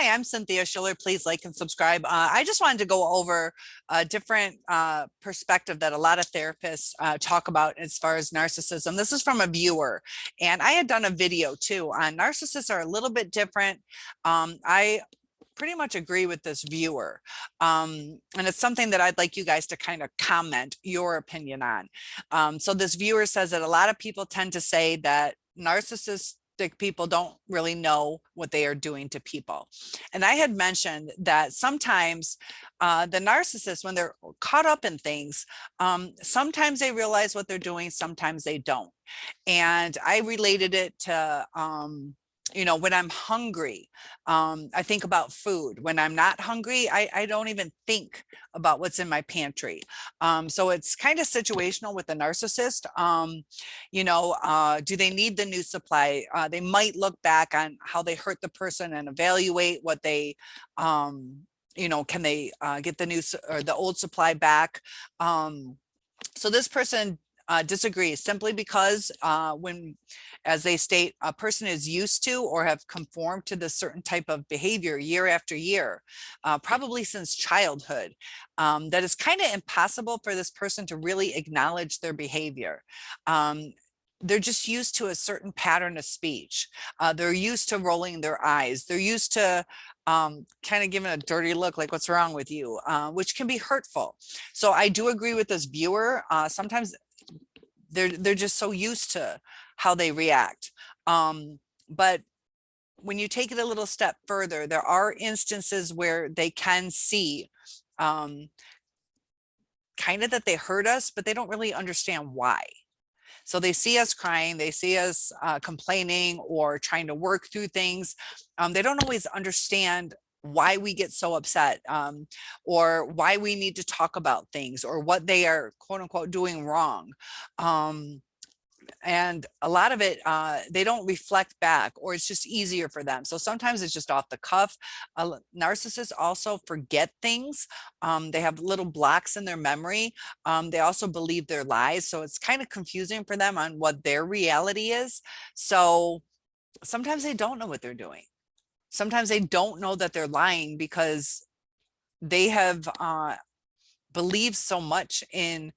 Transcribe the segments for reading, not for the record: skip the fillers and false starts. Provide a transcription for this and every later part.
Hi, I'm Cynthia Schiller. Please like and subscribe. I just wanted to go over a different perspective that a lot of therapists talk about as far as narcissism. This is from a viewer, and I had done a video too on narcissists are a little bit different. I pretty much agree with this viewer. And it's something that I'd like you guys to kind of comment your opinion on. So this viewer says that a lot of people tend to say that narcissists people don't really know what they are doing to people. And I had mentioned that sometimes the narcissists, when they're caught up in things, sometimes they realize what they're doing, sometimes they don't. And I related it to when I'm hungry, I think about food. When I'm not hungry, I don't even think about what's in my pantry. So it's kind of situational with the narcissist. Do they need the new supply? They might look back on how they hurt the person and evaluate what they, can they get the new or the old supply back? So this person disagrees simply because when, as they state, a person is used to or have conformed to this certain type of behavior year after year, probably since childhood, that it's kind of impossible for this person to really acknowledge their behavior. They're just used to a certain pattern of speech. They're used to rolling their eyes. They're used to kind of giving a dirty look, like, what's wrong with you, which can be hurtful. So I do agree with this viewer. Sometimes they're just so used to how they react. But when you take it a little step further, there are instances where they can see kind of that they hurt us, but they don't really understand why. So they see us crying, they see us complaining or trying to work through things. They don't always understand why we get so upset, or why we need to talk about things, or what they are, quote unquote, doing wrong. And a lot of it, they don't reflect back, or it's just easier for them. So sometimes it's just off the cuff. Narcissists also forget things. They have little blocks in their memory. They also believe their lies. So it's kind of confusing for them on what their reality is. So sometimes they don't know what they're doing. Sometimes they don't know that they're lying because they have believed so much in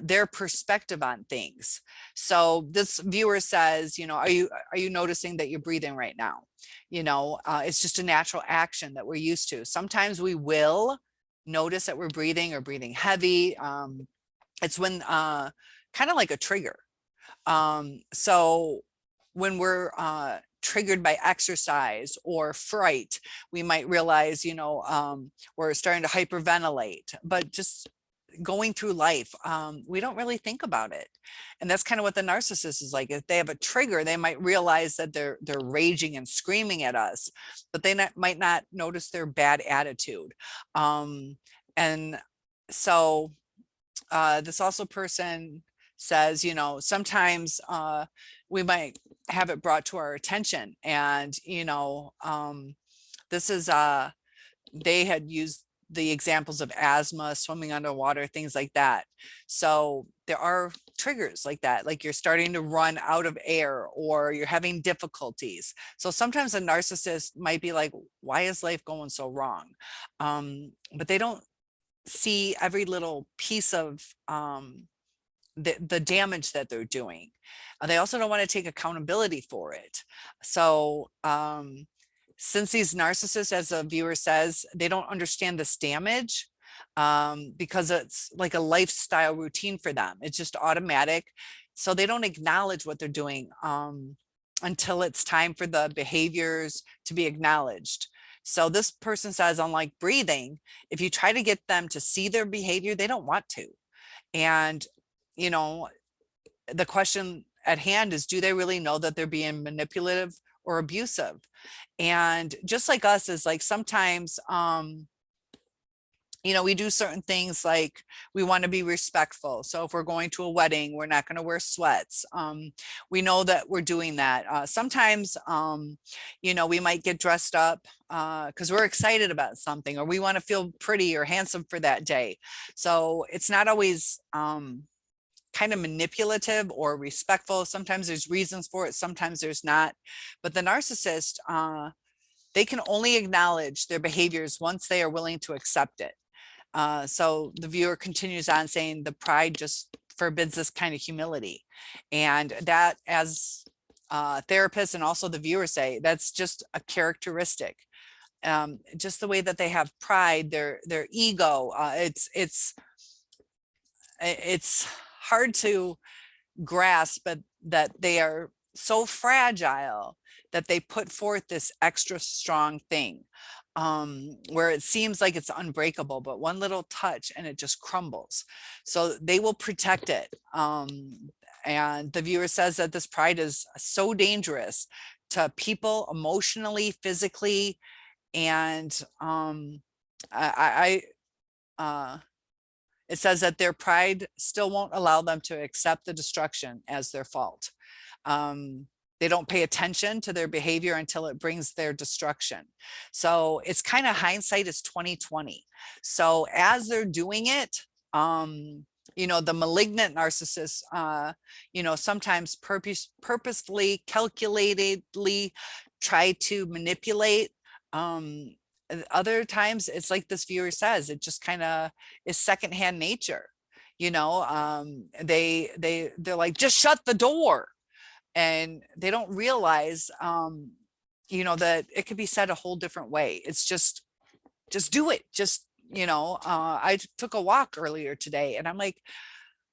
their perspective on things. So this viewer says, are you noticing that you're breathing right now? It's just a natural action that we're used to. Sometimes we will notice that we're breathing or breathing heavy. It's when kind of like a trigger. So when we're triggered by exercise or fright, we might realize, we're starting to hyperventilate, but just going through life, we don't really think about it. And that's kind of what the narcissist is like. If they have a trigger, they might realize that they're raging and screaming at us, but they might not notice their bad attitude. And so this also person says, sometimes we might have it brought to our attention, and this is they had used the examples of asthma, swimming underwater, things like that. So there are triggers like that, like you're starting to run out of air or you're having difficulties. So sometimes a narcissist might be like, why is life going so wrong? But they don't see every little piece of the damage that they're doing. They also don't want to take accountability for it. So since these narcissists, as a viewer says, they don't understand this damage, because it's like a lifestyle routine for them. It's just automatic. So they don't acknowledge what they're doing until it's time for the behaviors to be acknowledged. So this person says, unlike breathing, if you try to get them to see their behavior, they don't want to. And, the question at hand is, do they really know that they're being manipulative or abusive? And just like us, is like sometimes we do certain things, like we want to be respectful. So if we're going to a wedding, we're not going to wear sweats. We know that we're doing that. Sometimes we might get dressed up because we're excited about something, or we want to feel pretty or handsome for that day. So it's not always kind of manipulative or respectful. Sometimes there's reasons for it, sometimes there's not. But the narcissist, they can only acknowledge their behaviors once they are willing to accept it. So the viewer continues on saying the pride just forbids this kind of humility. And that, as therapists and also the viewers say, that's just a characteristic. Just the way that they have pride, their ego, it's hard to grasp, but that they are so fragile that they put forth this extra strong thing, where it seems like it's unbreakable, but one little touch and it just crumbles. So they will protect it. And the viewer says that this pride is so dangerous to people emotionally, physically, and it says that their pride still won't allow them to accept the destruction as their fault. They don't pay attention to their behavior until it brings their destruction. So it's kind of hindsight is 2020. So as they're doing it, you know, the malignant narcissists, you know, sometimes purposefully, calculatedly try to manipulate. Other times it's like this viewer says, it just kind of is secondhand nature. You know, they're like, just shut the door. And they don't realize, you know, that it could be said a whole different way. It's just do it. Just, you know, I took a walk earlier today and I'm like,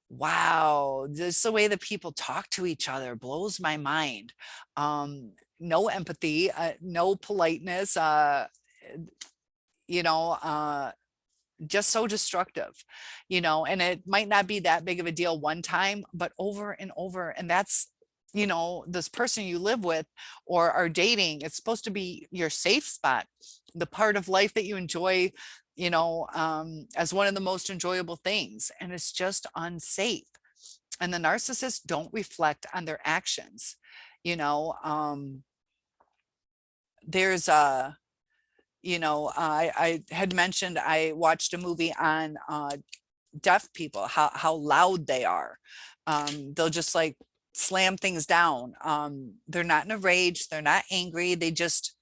wow, this the way that people talk to each other blows my mind. No empathy, no politeness, you know, just so destructive, you know, and it might not be that big of a deal one time, but over and over. And that's, you know, this person you live with or are dating, it's supposed to be your safe spot, the part of life that you enjoy, you know, as one of the most enjoyable things. And it's just unsafe. And the narcissists don't reflect on their actions. You know, there's a, you know, I had mentioned, I watched a movie on deaf people, how loud they are. They'll just like slam things down. They're not in a rage, they're not angry, they just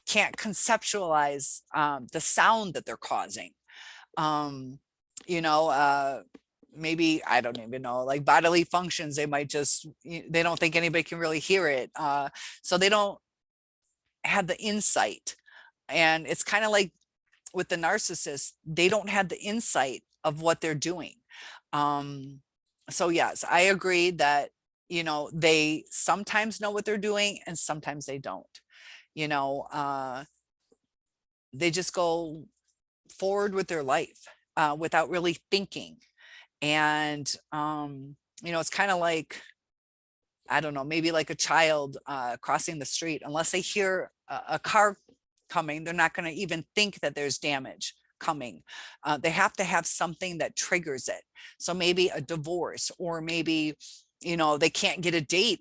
can't conceptualize the sound that they're causing. You know, maybe, I don't even know, like bodily functions, they might just, they don't think anybody can really hear it. So they don't have the insight. And it's kind of like with the narcissist, they don't have the insight of what they're doing. So yes, I agree that, you know, they sometimes know what they're doing and sometimes they don't. You know, they just go forward with their life without really thinking. And, you know, it's kind of like, I don't know, maybe like a child crossing the street. Unless they hear a car coming, they're not going to even think that there's damage coming. They have to have something that triggers it. So maybe a divorce, or maybe, you know, they can't get a date.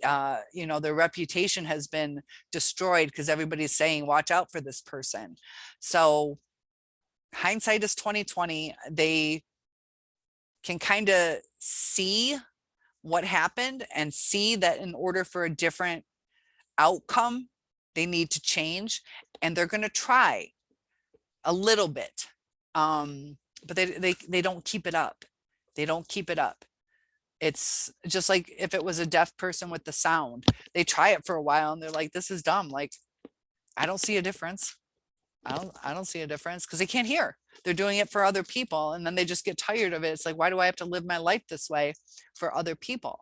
You know, their reputation has been destroyed because everybody's saying, watch out for this person. So hindsight is 2020. They can kind of see what happened and see that in order for a different outcome, they need to change, and they're going to try a little bit. But they don't keep it up. They don't keep it up. It's just like if it was a deaf person with the sound, they try it for a while and they're like, this is dumb. Like, I don't see a difference. I don't see a difference, because they can't hear. They're doing it for other people, and then they just get tired of it. It's like, why do I have to live my life this way for other people?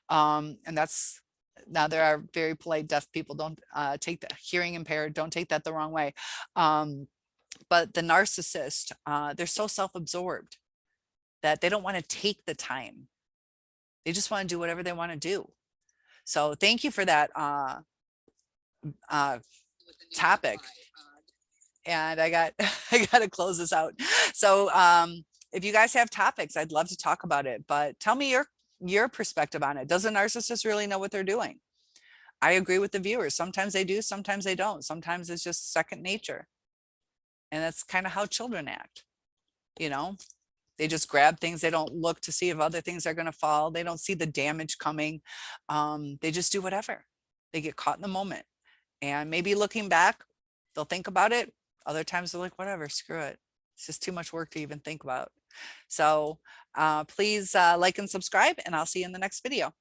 And that's, now there are very polite deaf people, don't take the hearing impaired, don't take that the wrong way. But the narcissist, they're so self-absorbed that they don't want to take the time. They just want to do whatever they want to do. So thank you for that topic. And I got to close this out. So if you guys have topics, I'd love to talk about it, but tell me your perspective on it. Does a narcissist really know what they're doing? I agree with the viewers. Sometimes they do, sometimes they don't. Sometimes it's just second nature. And that's kind of how children act. You know, they just grab things. They don't look to see if other things are going to fall. They don't see the damage coming. They just do whatever. They get caught in the moment. And maybe looking back, they'll think about it. Other times they're like, whatever, screw it. It's just too much work to even think about. So please like and subscribe, and I'll see you in the next video.